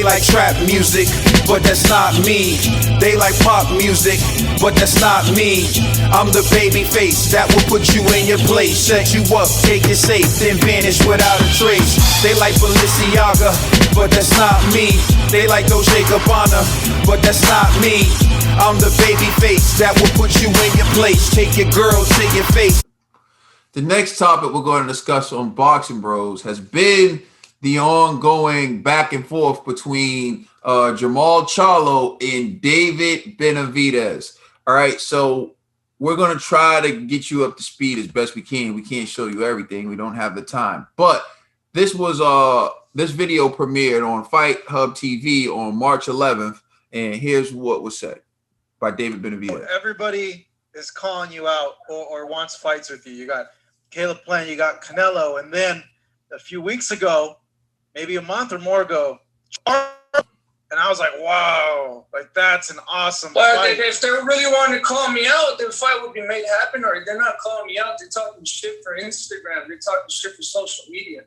They like trap music, but that's not me. They like pop music, but that's not me. I'm the baby face that will put you in your place, set you up, take it safe, then vanish without a trace. They like Balenciaga, but that's not me. They like Dolce Gabbana, but that's not me. I'm the baby face that will put you in your place, take your girl to your face. The next topic we're going to discuss on Boxing Bros has been the ongoing back and forth between Jermall Charlo and David Benavidez. All right, so we're going to try to get you up to speed as best we can. We can't show you everything. We don't have the time. But this was this video premiered on Fight Hub TV on March 11th, and here's what was said by David Benavidez. Everybody is calling you out or wants fights with you. You got Caleb Plant, you got Canelo, and then a few weeks ago, maybe a month or more ago, and I was like, wow, like that's an awesome fight. If they really wanted to call me out, the fight would be made happen, or they're not calling me out. They're talking shit for Instagram. They're talking shit for social media.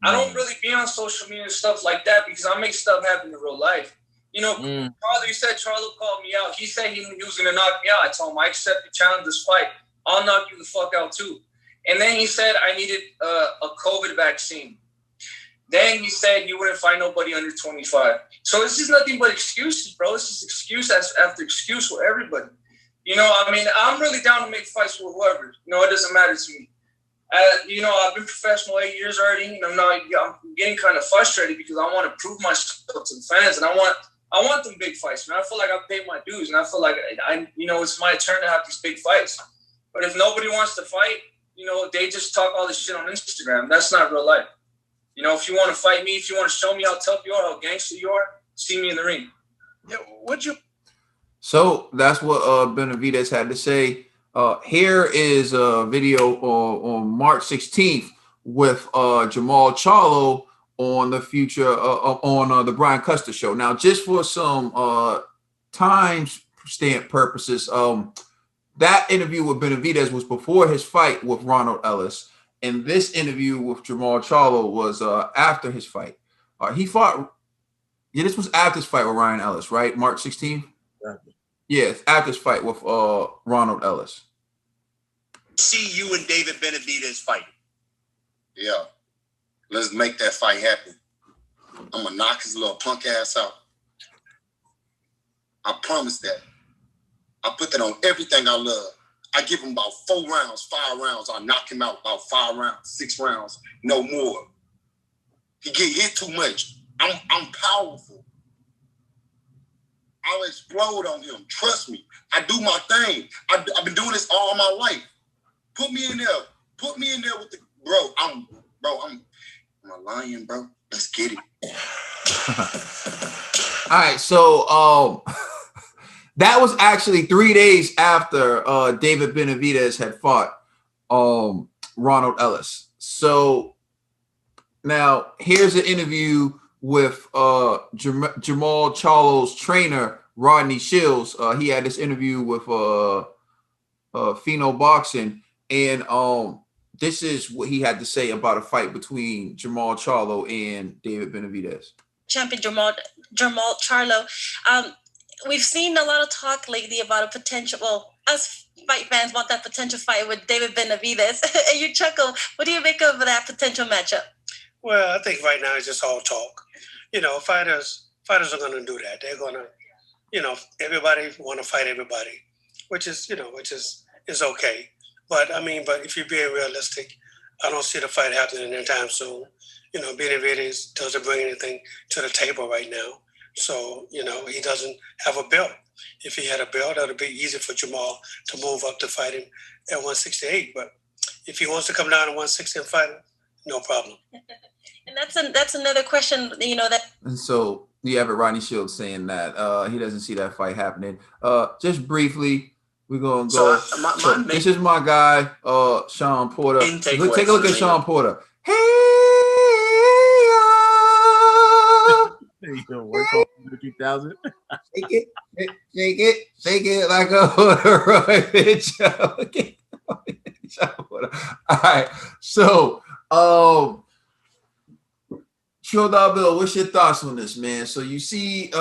I don't really be on social media and stuff like that because I make stuff happen in real life. You know, Charlo, you said Charlo called me out. He said he was going to knock me out. I told him, I accept the challenge this fight. I'll knock you the fuck out too. And then he said I needed a COVID vaccine. Then he said you wouldn't find nobody under 25. So it's just nothing but excuses, bro. It's just excuse after excuse for everybody. You know, I mean, I'm really down to make fights with whoever. You know, it doesn't matter to me. You know, I've been professional 8 years already. And I'm getting kind of frustrated because I want to prove myself to the fans, and I want them big fights, man. I feel like I've paid my dues, and I feel like it's my turn to have these big fights. But if nobody wants to fight, you know, they just talk all this shit on Instagram. That's not real life. You know, if you want to fight me, if you want to show me how tough you are, how gangster you are, see me in the ring. Yeah, would you? So that's what Benavidez had to say. Here is a video on March 16th with Jermall Charlo on the future on the Brian Custer show. Now, just for some time stamp purposes, that interview with Benavidez was before his fight with Ronald Ellis, and this interview with Jermall Charlo was after his fight. He fought. Yeah, this was after his fight with Ryan Ellis, right? March 16th. Exactly. Yeah, it's after his fight with Ronald Ellis. See you and David Benavidez fighting. Yeah. Let's make that fight happen. I'm gonna knock his little punk ass out. I promise that. I put that on everything I love. I give him about 4 rounds, 5 rounds. I knock him out about 5 rounds, 6 rounds, no more. He get hit too much. I'm powerful. I'll explode on him. Trust me. I do my thing. I've been doing this all my life. Put me in there. Put me in there with the I'm a lion, bro. Let's get it. All right, so that was actually 3 days after David Benavidez had fought Ronald Ellis. So now here's an interview with Jermall Charlo's trainer, Rodney Shields. He had this interview with Pheno Boxing, and this is what he had to say about a fight between Jermall Charlo and David Benavidez. Champion Jermall Charlo. We've seen a lot of talk lately about a potential, us fight fans want that potential fight with David Benavidez. And you chuckle. What do you make of that potential matchup? Well, I think right now it's just all talk. You know, fighters are going to do that. They're going to, everybody want to fight everybody, which is okay. But if you're being realistic, I don't see the fight happening anytime soon. Benavidez doesn't bring anything to the table right now. So, he doesn't have a belt. If he had a belt, that would be easy for Jermall to move up to fight him at 168. But if he wants to come down to 160 and fight him, no problem. And that's another question, that. And so you have Rodney Shields saying that he doesn't see that fight happening. Just briefly, we're gonna go. This is my guy, Sean Porter. Take a look at Sean Porter. Hey, there you go. Work on 2000. Shake it like a Polaroid picture. All right, so. Kill Dollar Bill, what's your thoughts on this, man? So you see,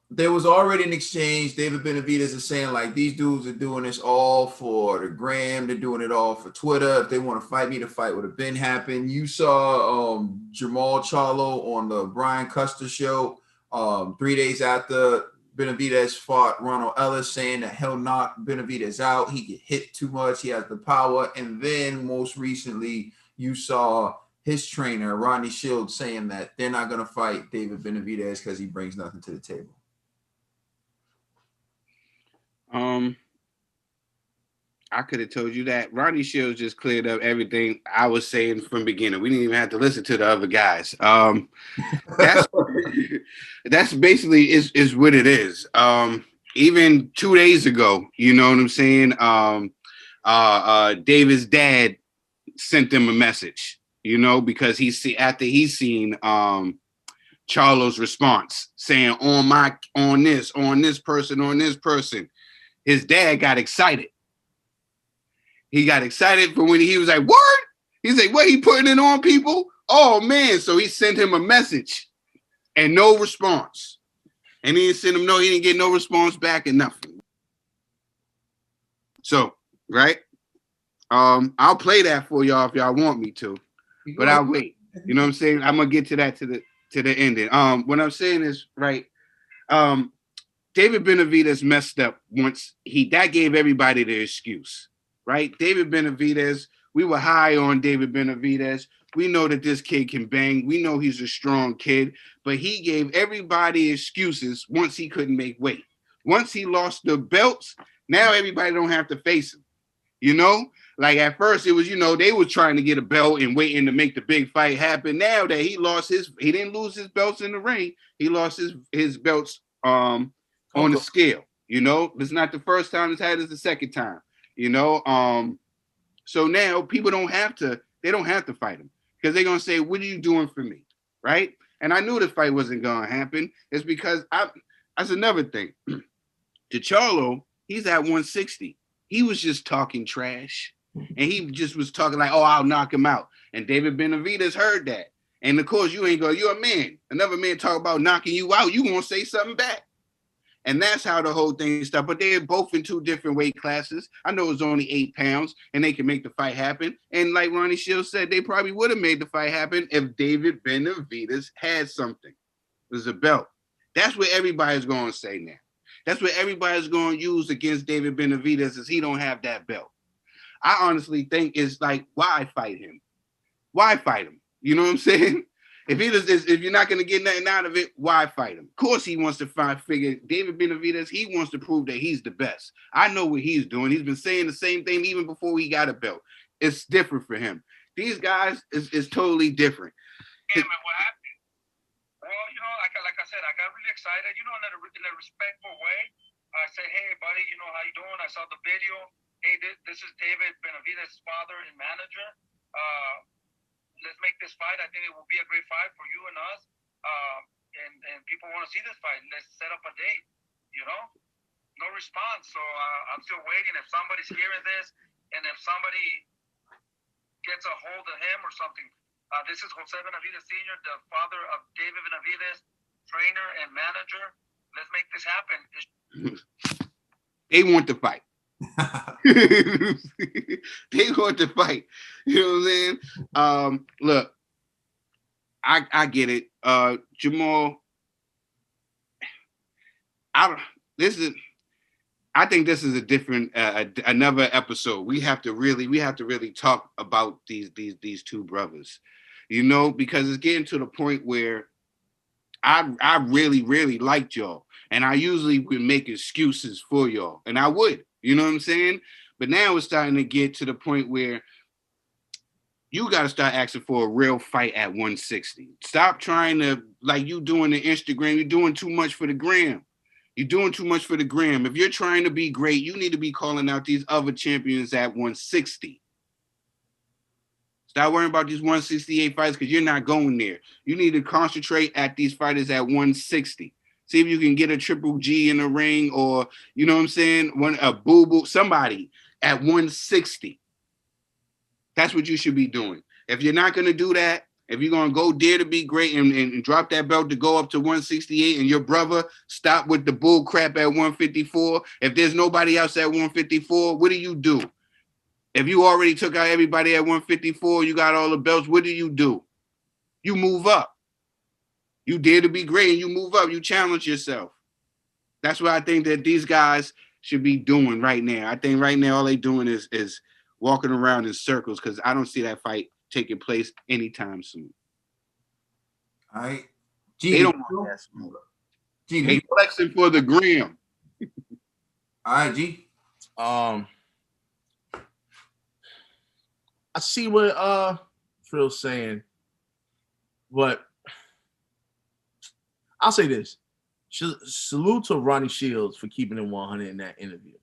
there was already an exchange. David Benavidez is saying like these dudes are doing this all for the gram. They're doing it all for Twitter. If they want to fight me, the fight would have been happened. You saw Jermall Charlo on the Brian Custer show 3 days after Benavidez fought Ronald Ellis, saying that he'll knock Benavidez out. He get hit too much. He has the power. And then most recently, you saw his trainer, Ronnie Shields, saying that they're not going to fight David Benavidez because he brings nothing to the table. I could have told you that. Ronnie Shields just cleared up everything I was saying from the beginning. We didn't even have to listen to the other guys. That's basically is what it is. Even 2 days ago, you know what I'm saying? David's dad sent them a message, you know, because after he's seen Charlo's response saying on this person, his dad got excited. He got excited for when he was like, what? He's like, what, he putting it on people? Oh man. So he sent him a message and no response. And he didn't get no response back and nothing. So, right. I'll play that for y'all if y'all want me to, but I'll wait. You know what I'm saying? I'm gonna get to that to the ending. What I'm saying is, right. David Benavidez messed up once that gave everybody the excuse, right? David Benavidez, we were high on David Benavidez. We know that this kid can bang. We know he's a strong kid, but he gave everybody excuses once he couldn't make weight. Once he lost the belts, now everybody don't have to face him. You know, like at first it was, you know, they were trying to get a belt and waiting to make the big fight happen. Now that he didn't lose his belts in the ring. He lost his belts on the scale. You know, it's not the first time it's had, it's the second time. You know, so now people don't have to fight him because they're gonna say, "What are you doing for me?" Right? And I knew the fight wasn't gonna happen. It's because that's another thing. To Charlo, he's at 160. He was just talking trash. And he just was talking like, oh, I'll knock him out. And David Benavidez heard that. And of course, you're a man. Another man talk about knocking you out, you gonna say something back. And that's how the whole thing started. But they're both in two different weight classes. I know it's only 8 pounds and they can make the fight happen. And like Ronnie Shields said, they probably would have made the fight happen if David Benavidez had something. There's a belt. That's what everybody's going to say now. That's what everybody's going to use against David Benavidez is he don't have that belt. I honestly think it's like, why fight him? Why fight him? You know what I'm saying? If you're not going to get nothing out of it, why fight him? Of course he wants to figure David Benavidez, he wants to prove that he's the best. I know what he's doing. He's been saying the same thing even before he got a belt. It's different for him. These guys is totally different. Yeah, man, what happened? Well, you know, like I said, I got really excited, you know, in a respectful way. I said, hey, buddy, you know, how you doing? I saw the video. Hey, this is David Benavidez's father and manager. Let's make this fight. I think it will be a great fight for you and us. And people want to see this fight. Let's set up a date, you know? No response. So I'm still waiting. If somebody's hearing this and if somebody gets a hold of him or something, this is Jose Benavidez Sr., the father of David Benavidez, trainer and manager. Let's make this happen. They want to fight. They want to fight. You know what I'm saying? Look, I get it. Jermall, I think this is a different another episode. We have to really talk about these two brothers. You know, because it's getting to the point where I really liked y'all. And I usually would make excuses for y'all. And I would. You know what I'm saying? But now it's starting to get to the point where you got to start asking for a real fight at 160. Stop trying to, like you doing the Instagram, you're doing too much for the gram. You're doing too much for the gram. If you're trying to be great, you need to be calling out these other champions at 160. Stop worrying about these 168 fights because you're not going there. You need to concentrate at these fighters at 160. See if you can get a Triple G in the ring or, you know what I'm saying, a Boo-Boo, somebody at 160. That's what you should be doing. If you're not going to do that, If you're gonna go dare to be great and drop that belt to go up to 168, and your brother stop with the bull crap at 154, if there's nobody else at 154, what do you do? If you already took out everybody at 154, you got all the belts, what do? You move up. You dare to be great and you move up. You challenge yourself. That's what I think that these guys should be doing right now. I think right now all they doing is walking around in circles, because I don't see that fight taking place anytime soon. All right. They don't want that smoke. They flexing for the gram. All right, G. I see what Phil's saying, but I'll say this. Salute to Ronnie Shields for keeping it 100 in that interview.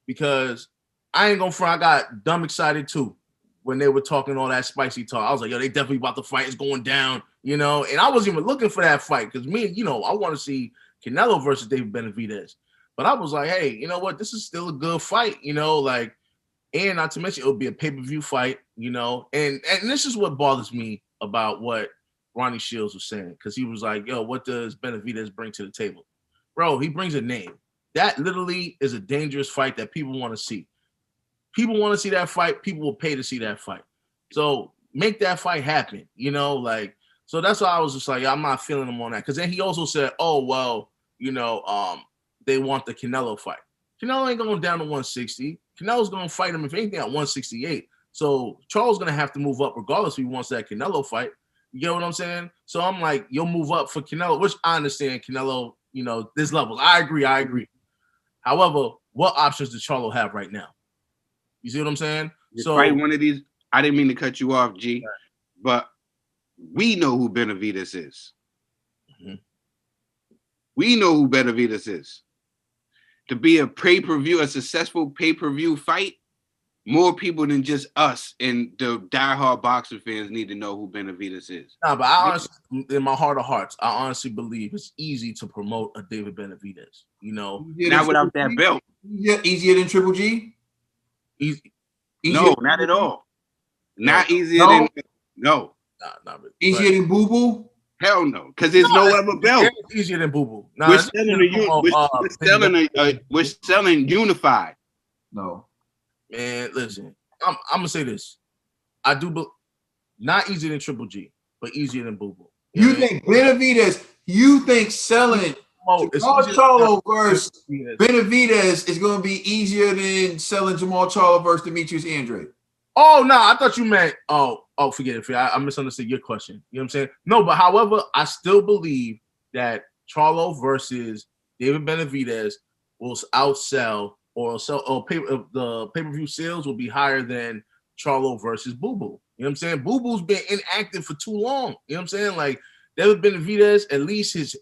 Because I ain't gonna front, I got dumb excited too when they were talking all that spicy talk. I was like, yo, they definitely about to fight. It's going down, you know? And I wasn't even looking for that fight because me, you know, I want to see Canelo versus David Benavidez. But I was like, hey, you know what? This is still a good fight, you know? Like, and not to mention, it'll be a pay-per-view fight, you know? And this is what bothers me about what Ronnie Shields was saying, because he was like, yo, what does Benavidez bring to the table? Bro, he brings a name. That literally is a dangerous fight that people want to see. People want to see that fight. People will pay to see that fight. So make that fight happen, you know? Like, so that's why I was just like, I'm not feeling him on that. Because then he also said, oh, well, you know, they want the Canelo fight. Canelo ain't going down to 160. Canelo's going to fight him, if anything, at 168. So Charles going to have to move up regardless if he wants that Canelo fight. You get what I'm saying? So I'm like, you'll move up for Canelo, which I understand Canelo, you know, there's levels. I agree. However, what options does Charlo have right now? You see what I'm saying? So fight one of these. I didn't mean to cut you off, G, but we know who Benavidez is. Mm-hmm. We know who Benavidez is. To be a pay-per-view, a successful pay-per-view fight, more people than just us and the diehard boxing fans need to know who Benavidez is. Nah, but I honestly, in my heart of hearts, I honestly believe it's easy to promote a David Benavidez. You know, not without that belt. Easier than Triple G? Easy. No, not at all. Not easier than no. Not really. Easier than Boo Boo? Hell no, because there's no other belt. It's easier than Boo Boo. We're selling unified. No. Man, listen, I'm gonna say this. I do not easier than Triple G, but easier than Boo Boo. You think Benavidez, selling Jermall Charlo versus Benavidez is going to be easier than selling Jermall Charlo versus Demetrius Andrade? Oh, no, I thought you meant, forget it. I misunderstood your question. You know what I'm saying? No, but however, I still believe that Charlo versus David Benavidez will outsell the pay-per-view sales will be higher than Charlo versus Boo Boo. You know what I'm saying? Boo Boo's been inactive for too long. You know what I'm saying? Like, David Benavidez, at least his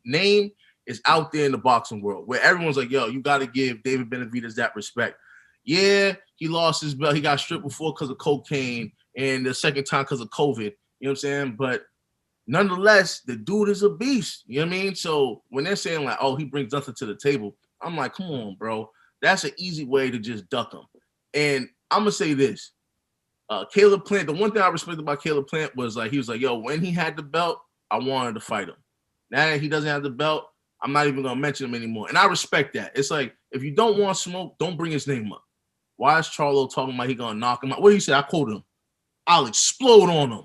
name is out there in the boxing world where everyone's like, yo, you got to give David Benavidez that respect. Yeah, he lost his belt. He got stripped before because of cocaine and the second time because of COVID. You know what I'm saying? But nonetheless, the dude is a beast. You know what I mean? So when they're saying like, oh, he brings nothing to the table, I'm like, come on, bro. That's an easy way to just duck him. And I'm going to say this. Caleb Plant, the one thing I respect about Caleb Plant was like, he was like, yo, when he had the belt, I wanted to fight him. Now that he doesn't have the belt, I'm not even going to mention him anymore. And I respect that. It's like, if you don't want smoke, don't bring his name up. Why is Charlo talking about he going to knock him out? What do you say? I quoted him. I'll explode on him.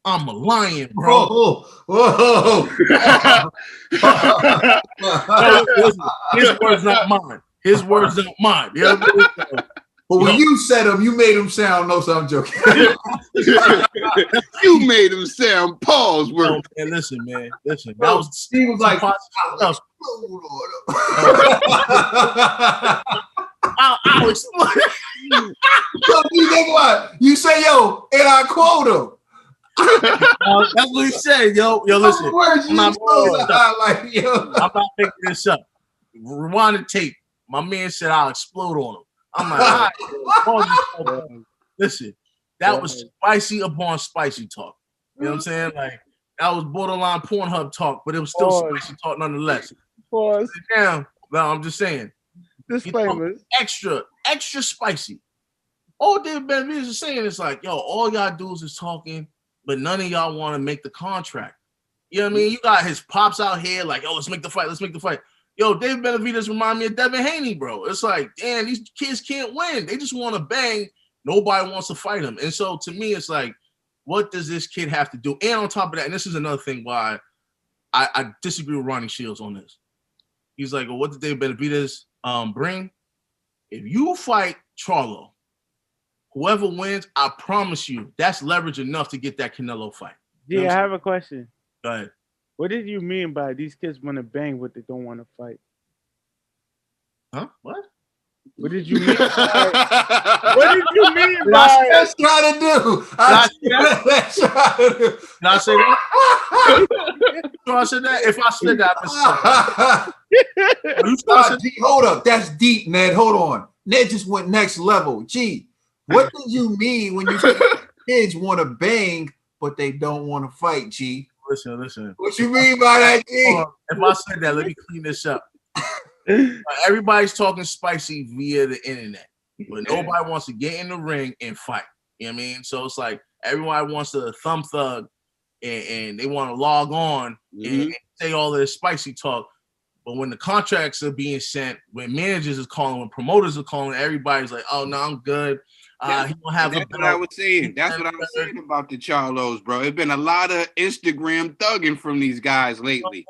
I'm a lion, bro. Whoa. His words not mine. His words not mine. You know what I mean? But when you said him, you made him sound, no, so I'm joking. You made him sound Paul's word. Man, listen. That was, he was like, I'll explode. You say, yo, and I quote him. That's what he said, yo. Yo, listen. I'm not making this up. Rewind the tape. My man said I'll explode on him. I'm like, all right. Listen, that was spicy upon spicy talk. You know what I'm saying? Like, that was borderline Pornhub talk, but it was still spicy talk nonetheless. Now, I'm just saying. Disclaimers. Extra spicy. All David Benavidez is saying is like, yo, all y'all dudes is talking but none of y'all want to make the contract. You know what I mean? You got his pops out here like, let's make the fight. Let's make the fight. Yo, David Benavidez remind me of Devin Haney, bro. It's like, damn, these kids can't win. They just want to bang. Nobody wants to fight him. And so to me, it's like, what does this kid have to do? And on top of that, and this is another thing why I disagree with Ronnie Shields on this. He's like, well, what did David Benavidez bring? If you fight Charlo, whoever wins, I promise you, that's leverage enough to get that Canelo fight. Yeah, I have a question. Go ahead. What did you mean by these kids want to bang but they don't want to fight? Huh? What? What did you mean by? What did you mean by? That's trying to do. Did I say that? So I said that. If I said that, hold up. That's deep, Ned. Hold on. Ned just went next level. Gee, what did you mean when you said kids want to bang but they don't want to fight? G. Listen. What you mean by that, G? If I said that, let me clean this up. Everybody's talking spicy via the internet, but nobody wants to get in the ring and fight. You know what I mean? So it's like everyone wants to thumb thug and they want to log on and say all of this spicy talk. But when the contracts are being sent, when managers are calling, when promoters are calling, everybody's like, "Oh no, I'm good." He don't have That's what I was saying. That's what I was saying about the Charlos, bro. It's been a lot of Instagram thugging from these guys lately.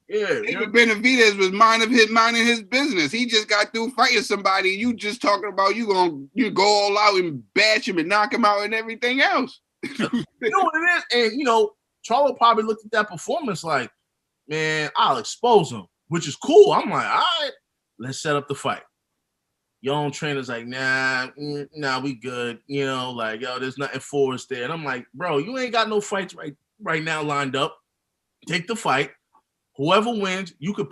Even Benavidez was minding his business. He just got through fighting somebody. You just talking about you go all out and bash him and knock him out and everything else. You know what it is, and Charlo probably looked at that performance like, man, I'll expose him, which is cool. I'm like, all right, let's set up the fight. Your own trainer's like, nah, we good. Like, yo, there's nothing for us there. And I'm like, bro, you ain't got no fights right now lined up. Take the fight. Whoever wins, you could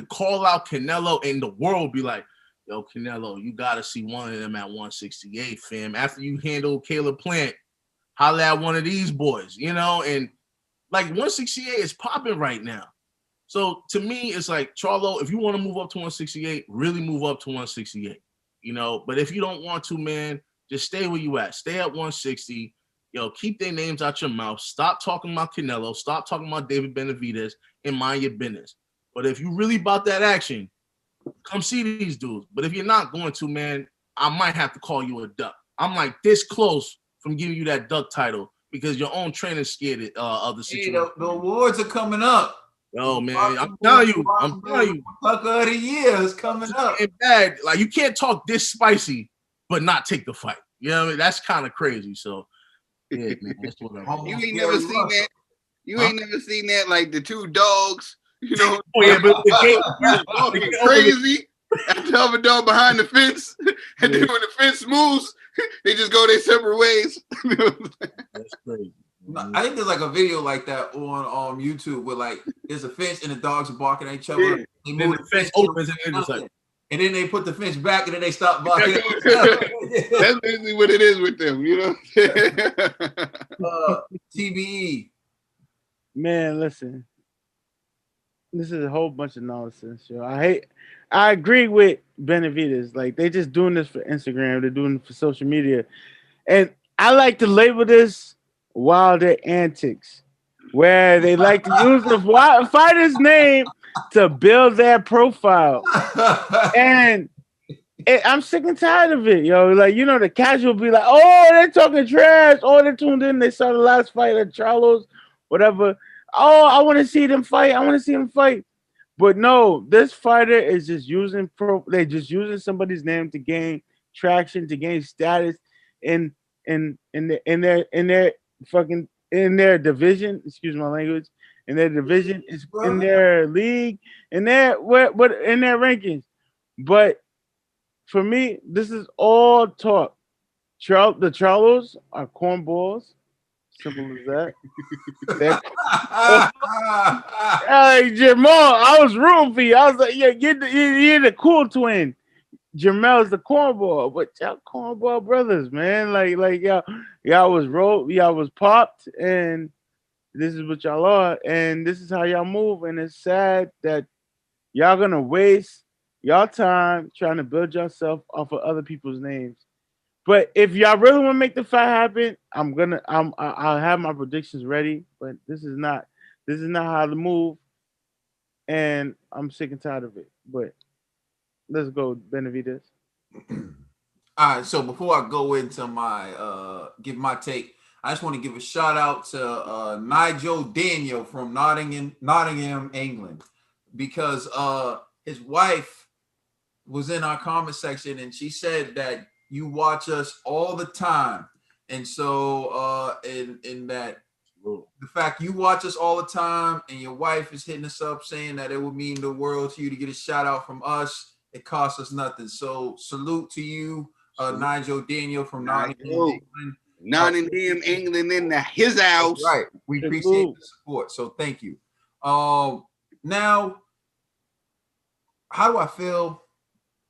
call out Canelo and the world be like, yo, Canelo, you got to see one of them at 168, fam. After you handle Caleb Plant, holla at one of these boys, and like 168 is popping right now. So to me, it's like, Charlo, if you want to move up to 168, really move up to 168, But if you don't want to, man, just stay where you at. Stay at 160. Keep their names out your mouth. Stop talking about Canelo. Stop talking about David Benavidez and mind your business. But if you really about that action, come see these dudes. But if you're not going to, man, I might have to call you a duck. I'm like this close from giving you that duck title because your own trainer's scared of the situation. Hey, the awards are coming up. Yo, man, I'm telling you. Fucker of the year is coming up. It's bad. Like, you can't talk this spicy, but not take the fight. You know what I mean? That's kind of crazy. So, yeah, man, that's what you ain't never seen that. You ain't never seen that, like the two dogs, Oh, yeah, but the game crazy. After the other dog behind the fence, and then when the fence moves, they just go their separate ways. That's crazy. I think there's like a video like that on YouTube where like there's a fence and the dogs are barking at each other. Yeah. And then the fence opens and they're just like, and then they put the fence back and then they stop barking. That's basically what it is with them, TBE. Man, listen. This is a whole bunch of nonsense, yo. I agree with Benavidez. Like, they just doing this for Instagram. They're doing it for social media. And I like to label this wilder antics, where they like to use the fighter's name to build their profile. And I'm sick and tired of it, yo. Like, the casual be like, oh, they're talking trash. Oh, they tuned in. They saw the last fight at Charlo's, whatever. Oh, I want to see them fight. But no, this fighter is just using they're just using somebody's name to gain traction, to gain status in their division. Excuse my language. In their division, is in their league, in their rankings. But for me, this is all talk. The Charlos are cornballs. Simple as that. Hey, Jermall, I was rooting for you. I was like, yeah, you're the cool twin. Jermell's the cornball, but y'all cornball brothers, man. Like y'all was popped, and this is what y'all are, and this is how y'all move. And it's sad that y'all gonna waste y'all time trying to build yourself off of other people's names. But if y'all really want to make the fight happen, I'll have my predictions ready. But this is not how to move, and I'm sick and tired of it. But let's go, Benavidez. All right, so before I go into my give my take, I just want to give a shout out to Nigel Daniel from Nottingham, England, because his wife was in our comment section and she said that you watch us all the time, and so in that the fact you watch us all the time and your wife is hitting us up saying that it would mean the world to you to get a shout out from us. It costs us nothing. So salute to you. Nigel Daniel from Nottingham, England in his house. Right. We appreciate the support. So thank you. Now, how do I feel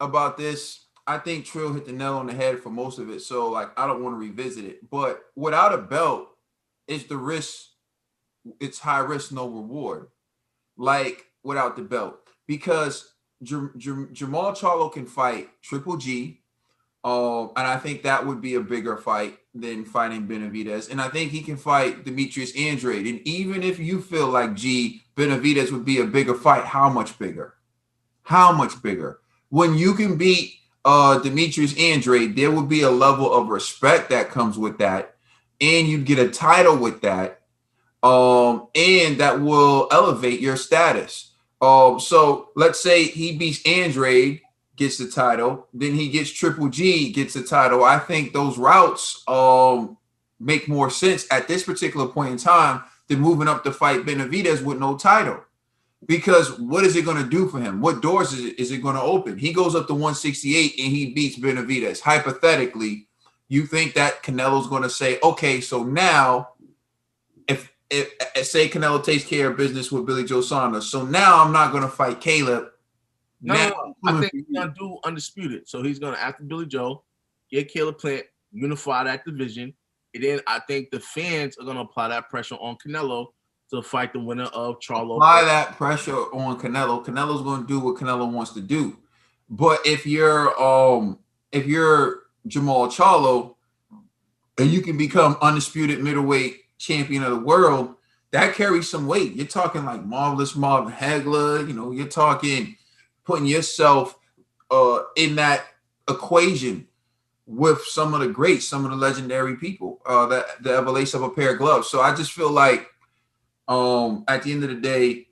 about this? I think Trill hit the nail on the head for most of it. So like I don't want to revisit it. But without a belt, it's the risk, it's high risk, no reward. Like without the belt. Because Jermall Charlo can fight Triple G. And I think that would be a bigger fight than fighting Benavidez. And I think he can fight Demetrius Andrade. And even if you feel like Benavidez would be a bigger fight, how much bigger? How much bigger? When you can beat Demetrius Andrade, there would be a level of respect that comes with that. And you'd get a title with that. And that will elevate your status. So let's say he beats Andrade, gets the title, then he gets Triple G, gets the title. I think those routes make more sense at this particular point in time than moving up to fight Benavidez with no title. Because what is it going to do for him? What doors is it going to open? He goes up to 168 and he beats Benavidez. Hypothetically, you think that Canelo's going to say, okay, so now if say Canelo takes care of business with Billy Joe Saunders, so now I'm not going to fight Caleb. No, I think he's gonna do undisputed. So he's gonna, after Billy Joe, get Caleb Plant, unify that division, and then I think the fans are gonna apply that pressure on Canelo to fight the winner of Charlo. Apply that pressure on Canelo. Canelo's gonna do what Canelo wants to do. But if you're Jermall Charlo and you can become undisputed middleweight champion of the world, that carries some weight. You're talking like Marvelous Marvin Hagler, you're talking putting yourself in that equation with some of the greats, some of the legendary people that ever lace up a pair of gloves. So I just feel like at the end of the day,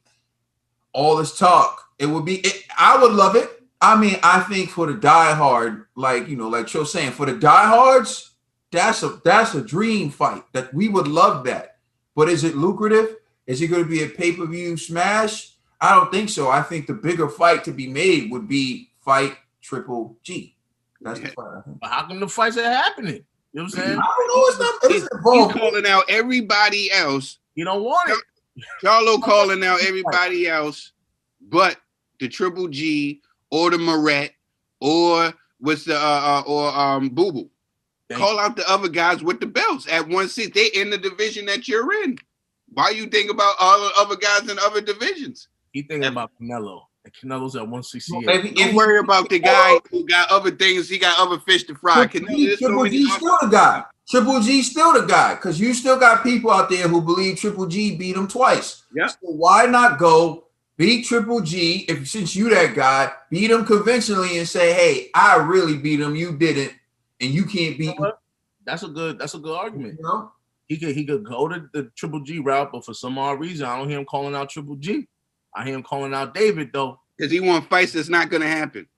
all this talk, I would love it. I mean, I think for the diehard, like Trill saying, for the diehards, that's a dream fight. That we would love that. But is it lucrative? Is it going to be a pay-per-view smash? I don't think so. I think the bigger fight to be made would be fight Triple G. That's the fight, I think. But how come the fights are happening? You know what I'm saying? I don't know. He's calling out everybody else. You don't want it. Charlo calling out everybody else, but the Triple G or the Moret or what's the Boo Boo. Call out the other guys with the belts at 160. They in the division that you're in. Why you think about all the other guys in other divisions? He thinking about Canelo. And Canelo's at 168. Well, don't worry about the guy who got other things. He got other fish to fry. Triple G still the guy. Triple G still the guy, because you still got people out there who believe Triple G beat him twice. Yeah. So why not go beat Triple G since you that guy, beat him conventionally and say, hey, I really beat him, you didn't, and you can't beat him. That's a good argument. He could go to the Triple G route, but for some odd reason, I don't hear him calling out Triple G. I hear him calling out David though, because he want fights that's not gonna happen.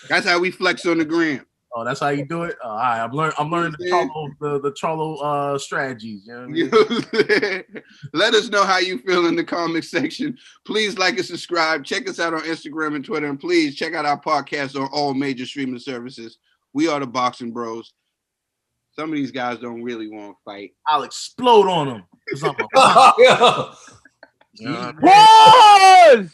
That's how we flex on the gram. Oh, that's how you do it. All right, I'm learning the Charlo strategies. You know what I mean? Let us know how you feel in the comment section. Please like and subscribe. Check us out on Instagram and Twitter, and please check out our podcast on all major streaming services. We are the Boxing Bros. Some of these guys don't really want to fight. I'll explode on them. Boys!